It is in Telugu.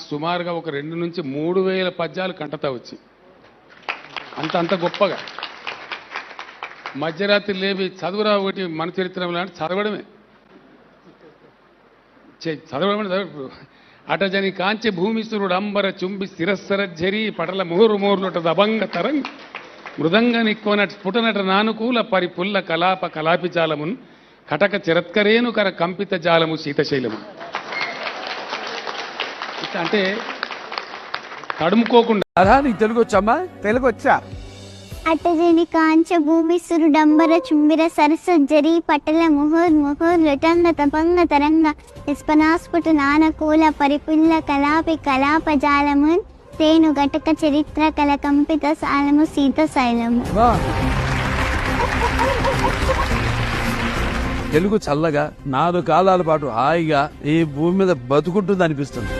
సుమారుగా ఒక 2 నుంచి 3,000 పద్యాలు కంటతా వచ్చి అంత గొప్పగా మధ్యరాత్రి లేవి చదువురా ఒకటి మన చరిత్ర లాంటి చదవడమే అటజని కాంచె భూమిసురుడు అంబర చుంబి శిరస్సర ఝరి పటల ముహురుమూర్లుట దబంగ తరంగ మృదంగ నిక్కోనట స్ఫుటనట నానుకూల పరిపుల్ల కలాప కలాపి జాలమున్ కటక చిరత్కరేణుకర కంపిత జాలము శీతశైలము. అంటే తడుముకోకుండా. నీకు తెలుగు వచ్చామ్మా? తెలుగు వచ్చా. అటజని కాంచ భూమిసురు డంబర చుంబిర సరసజ్జరి పటల ముహుర్ లుటంగ తపంగ తరంగ విస్పనాస్ఫుట నానకూల పరిపుల్ల కలాపి కలాప జాలము తేను ఘటక చరిత్ర కల కంపిత సాలము శీతశైలము. తెలుగు చల్లగా 4 కాలాల పాటు హాయిగా ఈ భూమి మీద బతుకుంటుంది అనిపిస్తుంది.